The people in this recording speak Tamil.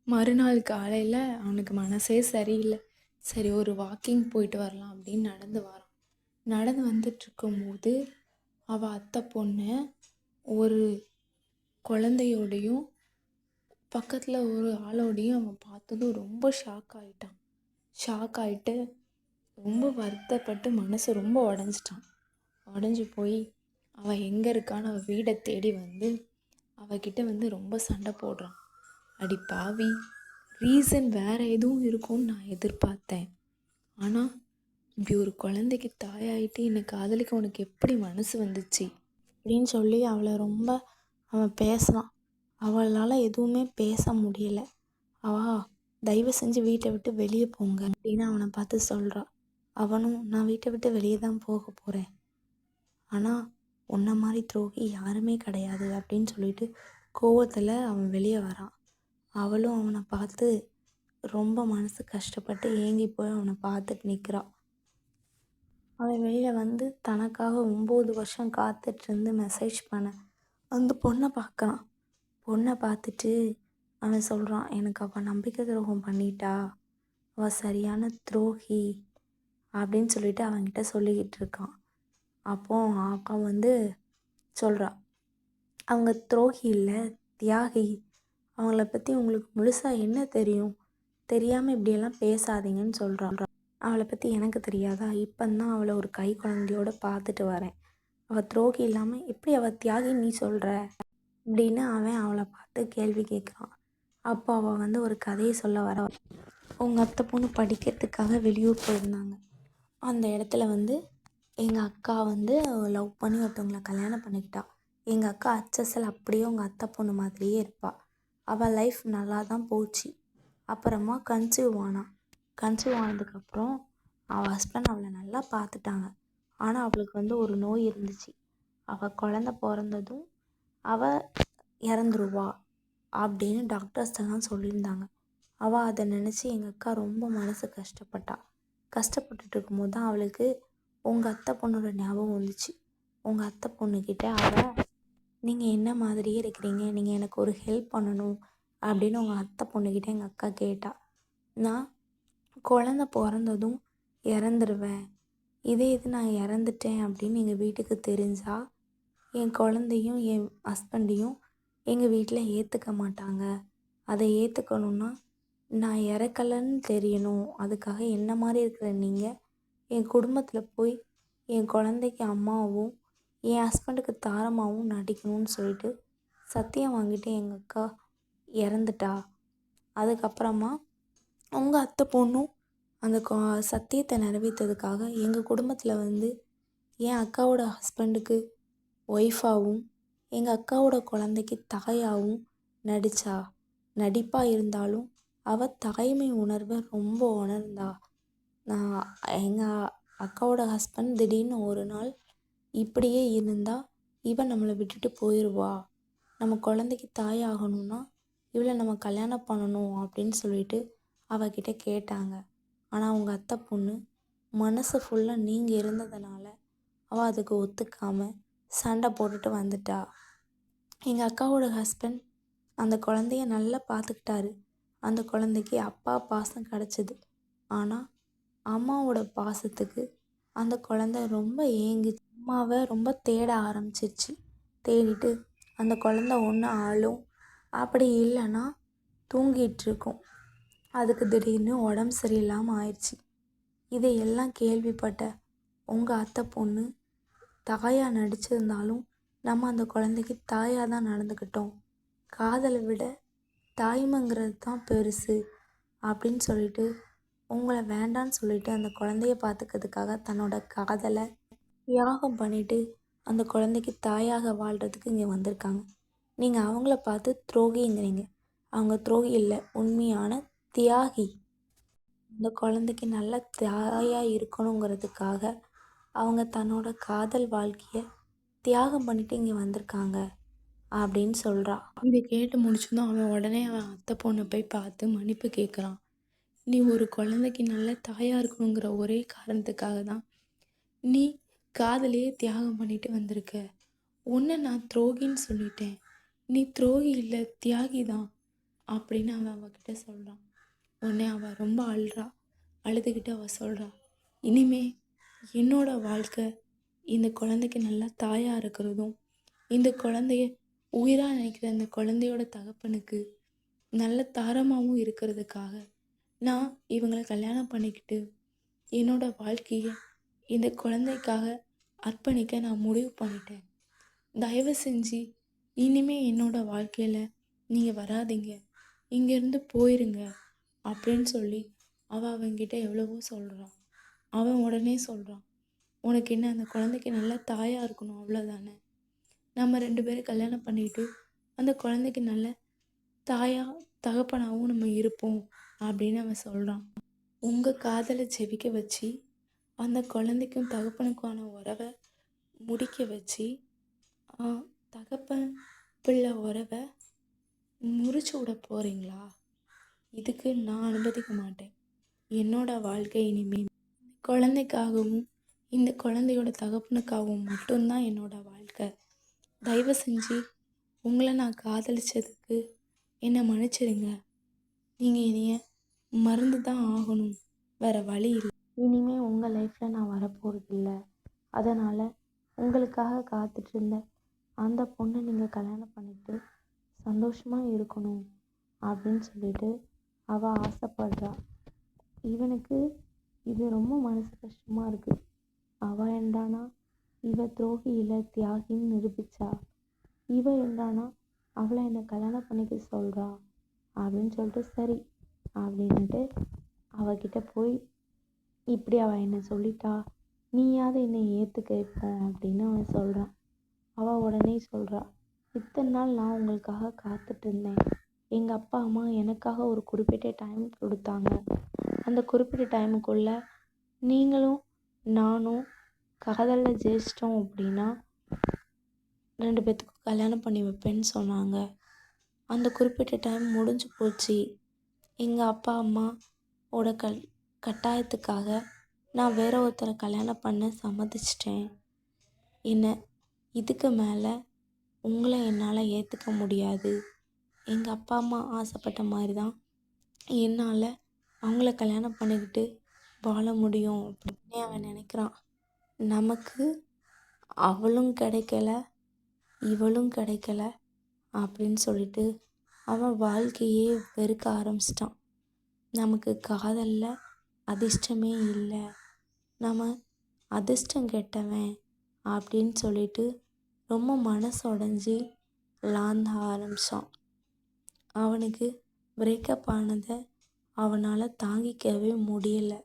மறுநாள் காலையில் அவனுக்கு மனசே சரியில்லை. சரி ஒரு வாக்கிங் போயிட்டு வரலாம் அப்படின்னு நடந்து வரான். நடந்து வந்துட்டுருக்கும்போது அவள் அத்தை பொண்ணு ஒரு குழந்தையோடையும் பக்கத்தில் ஒரு ஆளோடையும் அவன் பார்த்ததும் ரொம்ப ஷாக் ஆகிட்டான். ஷாக் ஆகிட்டு ரொம்ப வருத்தப்பட்டு மனசு ரொம்ப உடஞ்சிட்டான். உடஞ்சி போய் அவள் எங்கே இருக்கான்னு அவள் வீடை தேடி வந்து அவகிட்ட வந்து ரொம்ப சண்டை போடுறான். அடி பாவி, ரீசன் வேறு எதுவும் இருக்கும்னு நான் எதிர்பார்த்தேன். ஆனால் இப்படி ஒரு குழந்தைக்கு தாயாயிட்டு என்னை காதலிக்க உனக்கு எப்படி மனசு வந்துச்சு அப்படின்னு சொல்லி அவளை ரொம்ப அவன் பேசுனான். அவளால் எதுவுமே பேச முடியல. தயவு செஞ்சு வீட்டை விட்டு வெளியே போங்க அப்படின்னு அவனை பார்த்து சொல்கிறான். அவனும் நான் வீட்டை விட்டு வெளியே தான் போக போகிறேன், ஆனால் உன்ன மாதிரி துரோகி யாருமே கிடையாது அப்படின்னு சொல்லிட்டு கோவத்தில் அவன் வெளியே வரான். அவளும் அவனை பார்த்து ரொம்ப மனசு கஷ்டப்பட்டு ஏங்கி போய் அவனை பார்த்துட்டு நிற்கிறான். அவன் வெளியில் வந்து தனக்காக 9 வருஷம் காத்துட்ருந்து மெசேஜ் பண்ண அந்த பொண்ணை பார்க்குறான். பொண்ணை பார்த்துட்டு அவன் சொல்கிறான், எனக்கு அவள் நம்பிக்கை துரோகம் பண்ணிட்டா, அவள் சரியான துரோகி அப்படின்னு சொல்லிட்டு அவன்கிட்ட சொல்லிக்கிட்டு இருக்கான். அப்போ அவன் வந்து சொல்கிறான், அவங்க துரோகி இல்லை, தியாகி. அவங்கள பற்றி உங்களுக்கு முழுசாக என்ன தெரியும்? தெரியாமல் இப்படியெல்லாம் பேசாதீங்கன்னு சொல்கிறான். அவளை பற்றி எனக்கு தெரியாதா? இப்போந்தான் அவளை ஒரு கை குழந்தையோடு பார்த்துட்டு வரேன். அவள் துரோகி இல்லாமல் எப்படி அவள் தியாகின்னு நீ சொல்கிற அப்படின்னு அவன் அவளை பார்த்து கேள்வி கேட்குறான். அப்போ அவள் வந்து ஒரு கதையை சொல்ல வர, உங்கள் அத்தை பொண்ணு படிக்கிறதுக்காக வெளியூர் போயிருந்தாங்க. அந்த இடத்துல வந்து எங்கள் அக்கா வந்து லவ் பண்ணி ஒருத்தவங்களை கல்யாணம் பண்ணிக்கிட்டா. எங்கள் அக்கா அச்சசல் அப்படியே உங்கள் அத்தை பொண்ணு மாதிரியே இருப்பாள். அவள் லைஃப் நல்லா தான் போச்சு. அப்புறமா கன்சீவ் ஆனதுக்கப்புறம் அவள் ஹஸ்பண்ட் அவளை நல்லா பார்த்துட்டாங்க. ஆனால் அவளுக்கு வந்து ஒரு நோய் இருந்துச்சு. அவள் குழந்த பிறந்ததும் அவள் இறந்துருவா அப்படின்னு டாக்டர்ஸ் எல்லாம் சொல்லியிருந்தாங்க. அவள் அதை நினச்சி எங்கள் அக்கா ரொம்ப மனசு கஷ்டப்பட்டுட்டு இருக்கும்போது தான் அவளுக்கு உங்கள் அத்தை பொண்ணோட ஞாபகம் வந்துச்சு. உங்கள் அத்தை பொண்ணுக்கிட்ட அவள், நீங்கள் என்ன மாதிரியே இருக்கிறீங்க, நீங்கள் எனக்கு ஒரு ஹெல்ப் பண்ணணும் அப்படின்னு உங்கள் அத்தை பொண்ணுக்கிட்ட எங்கள் அக்கா கேட்டா. நான் குழந்த பிறந்ததும் இறந்துருவேன், இது நான் இறந்துட்டேன் அப்படின்னு எங்கள் வீட்டுக்கு தெரிஞ்சால் என் குழந்தையும் என் ஹஸ்பண்டையும் எங்கள் வீட்டில் ஏற்றுக்க மாட்டாங்க. அதை ஏற்றுக்கணுன்னா நான் இறக்கலைன்னு தெரியணும். அதுக்காக என்ன மாதிரி இருக்கிற நீங்கள் என் குடும்பத்தில் போய் என் குழந்தைக்கு அம்மாவும் என் ஹஸ்பண்டுக்கு தாரமாகவும் நடிக்கணும்னு சொல்லிட்டு சத்தியம் வாங்கிட்டு எங்கள் அக்கா இறந்துட்டா. அதுக்கப்புறமா உங்கள் அத்தை பொண்ணும் அந்த சத்தியத்தை நிறைவேற்றதுக்காக எங்கள் குடும்பத்தில் வந்து என் அக்காவோட ஹஸ்பண்டுக்கு ஒய்ஃபாகவும் எங்கள் அக்காவோட குழந்தைக்கு தாயாகவும் நடிப்பாக இருந்தாலும் அவள் தாய்மை உணர்வை ரொம்ப உணர்ந்தா. நான் எங்கள் அக்காவோட ஹஸ்பண்ட் திடீர்னு ஒரு நாள் இப்படியே இருந்தால் இவன் நம்மளை விட்டுட்டு போயிடுவா, நம்ம குழந்தைக்கு தாயாகணும்னா இவளை நம்ம கல்யாணம் பண்ணணும் அப்படின்னு சொல்லிட்டு அவகிட்ட கேட்டாங்க. ஆனால் அவங்க அத்தை பொண்ணு மனசு ஃபுல்லாக நீங்கள் இருந்ததுனால அவள் அதுக்கு ஒத்துக்காமல் சண்டை போட்டுட்டு வந்துட்டா. எங்கள் அக்காவோட ஹஸ்பண்ட் அந்த குழந்தைய நல்லா பார்த்துக்கிட்டாரு. அந்த குழந்தைக்கு அப்பா பாசம் கிடச்சிது. ஆனால் அம்மாவோட பாசத்துக்கு அந்த குழந்தை ரொம்ப ஏங்கிச்சு. அம்மாவை ரொம்ப தேட ஆரம்பிச்சிருச்சு. தேடிட்டு அந்த குழந்தை ஒன்று ஆளும், அப்படி இல்லைன்னா தூங்கிட்டுருக்கும். அதுக்கு திடீர்னு உடம்பு சரியில்லாமல் ஆயிடுச்சு. இதையெல்லாம் கேள்விப்பட்ட உங்கள் அத்தை பொண்ணு தாயாக நடிச்சிருந்தாலும் நம்ம அந்த குழந்தைக்கு தாயாக தான் நடந்துக்கிட்டோம், காதலை விட தாய்மைங்கிறது தான் பெருசு அப்படின்னு சொல்லிட்டு உங்களை வேண்டான்னு சொல்லிட்டு அந்த குழந்தைய பார்த்துக்கிறதுக்காக தன்னோட காதலை தியாகம் பண்ணிவிட்டு அந்த குழந்தைக்கு தாயாக வாழ்கிறதுக்கு இங்கே வந்திருக்காங்க. நீங்கள் அவங்கள பார்த்து துரோகிங்கிறீங்க. அவங்க துரோகி இல்லை, உண்மையான தியாகி. அந்த குழந்தைக்கு நல்ல தாயாக இருக்கணுங்கிறதுக்காக அவங்க தன்னோட காதல் வாழ்க்கையை தியாகம் பண்ணிட்டு இங்கே வந்திருக்காங்க அப்படின்னு சொல்கிறா. இதை கேட்டு முடிச்சதும் அவன் உடனே அவன் அத்தை பொண்ணை போய் பார்த்து மன்னிப்பு கேட்குறான். நீ ஒரு குழந்தைக்கு நல்ல தாயாக இருக்கணுங்கிற ஒரே காரணத்துக்காக தான் நீ காதலையே தியாகம் பண்ணிட்டு வந்திருக்க. உன்னை நான் துரோகின்னு சொல்லிட்டேன். நீ துரோகி இல்லை, தியாகி தான். அப்படின்னு அவன் அவகிட்ட சொல்கிறான். உடனே அவள் ரொம்ப அழுறா. அழுதுகிட்டு அவள் சொல்கிறா, இனிமே என்னோட வாழ்க்கை இந்த குழந்தைக்கு நல்லா தாயாக இருக்கிறதும், இந்த குழந்தைய உயிராக நினைக்கிற இந்த குழந்தையோட தகப்பனுக்கு நல்ல தாரமாகவும் இருக்கிறதுக்காக நான் இவங்களை கல்யாணம் பண்ணிக்கிட்டு என்னோட வாழ்க்கையை இந்த குழந்தைக்காக அர்ப்பணிக்க நான் முடிவு பண்ணிட்டேன். தயவு செஞ்சு இனிமே என்னோட வாழ்க்கையில் நீங்கள் வராதீங்க, இங்கேருந்து போயிருங்க அப்படின்னு சொல்லி அவன்கிட்ட எவ்வளவோ சொல்கிறான். அவன் உடனே சொல்கிறான், உனக்கு என்ன அந்த குழந்தைக்கு நல்லா தாயாக இருக்கணும் அவ்வளோதானே, நம்ம 2 பேரும் கல்யாணம் பண்ணிக்கிட்டு அந்த குழந்தைக்கு நல்ல தாயாக தகப்பனாகவும் நம்ம இருப்போம் அப்படின்னு அவன் சொல்கிறான். உங்கள் காதலை ஜெபிக்க வச்சு அந்த குழந்தைக்கும் தகப்பனுக்கான உறவை முடிக்க வச்சு தகப்பன் பிள்ளை உறவை முறிச்சு விட போகிறீங்களா? இதுக்கு நான் அனுமதிக்க மாட்டேன். என்னோட வாழ்க்கை இனிமேல் குழந்தைக்காகவும் இந்த குழந்தையோட தகப்பனுக்காகவும் மட்டும்தான் என்னோட வாழ்க்கை. தயவு செஞ்சு உங்களை நான் காதலிச்சதுக்கு என்னை மன்னிச்சிடுங்க. நீங்கள் என்னைய மறந்து தான் ஆகணும், வேறு வழி இல்லை. இனிமேல் உங்கள் லைஃப்பில் நான் வரப்போகிறதில்ல. அதனால் உங்களுக்காக காத்துட்ருந்த அந்த பொண்ணை நீங்கள் கல்யாணம் பண்ணிட்டு சந்தோஷமாக இருக்கணும் அப்படின்னு சொல்லிட்டு அவள் ஆசைப்படுறா. இவனுக்கு இது ரொம்ப மனசு கஷ்டமாக இருக்குது. அவள் என்னடானா இவ துரோகி இல்லை தியாகின்னு நிரூபித்தா, இவ என்னடானா அவளை என்னை கல்யாணம் பண்ணிக்க சொல்கிறா அப்படின்னு சொல்லிட்டு சரி அப்படின்னுட்டு அவகிட்ட போய் இப்படி அவள் என்னை சொல்லிட்டா, நீயாவது என்னை ஏற்றுக்க இப்போ அப்படின்னு அவன் சொல்கிறான். அவள் உடனே சொல்கிறா, இத்தனை நாள் நான் உங்களுக்காக காத்துட்ருந்தேன். எங்கள் அப்பா அம்மா எனக்காக ஒரு குறிப்பிட்ட டைம் கொடுத்தாங்க. அந்த குறிப்பிட்ட டைமுக்குள்ளே நீங்களும் நானும் காதலில் ஜெயிச்சிட்டோம் அப்படின்னா 2 பேர்த்துக்கும் கல்யாணம் பண்ணி வைப்பேன்னு சொன்னாங்க. அந்த குறிப்பிட்ட டைம் முடிஞ்சு போச்சு. எங்கள் அப்பா அம்மாவோட கட்டாயத்துக்காக நான் வேற ஒருத்தரை கல்யாணம் பண்ண சம்மதிச்சிட்டேன். இதுக்கு மேலே உங்களை என்னால் ஏற்றுக்க முடியாது. எங்கள் அப்பா அம்மா ஆசைப்பட்ட மாதிரி தான் என்னால் அவங்கள கல்யாணம் பண்ணிக்கிட்டு வாழ முடியும் அப்படின்னு அவன் நினைக்கிறான். நமக்கு அவளும் கிடைக்கல, இவளும் கிடைக்கல அப்படின்னு சொல்லிட்டு அவன் வாழ்க்கையே வெறுக்க ஆரம்பிச்சிட்டான். நமக்கு காதலில் அதிர்ஷ்டமே இல்லை, நம்ம அதிர்ஷ்டம் கெட்டவன் அப்படின்னு சொல்லிட்டு ரொம்ப மனசு உடஞ்சி லாந்த ஆரம்பித்தான். அவனுக்கு பிரேக்கப் ஆனதை அவனால் தாங்கிக்கவே முடியலை.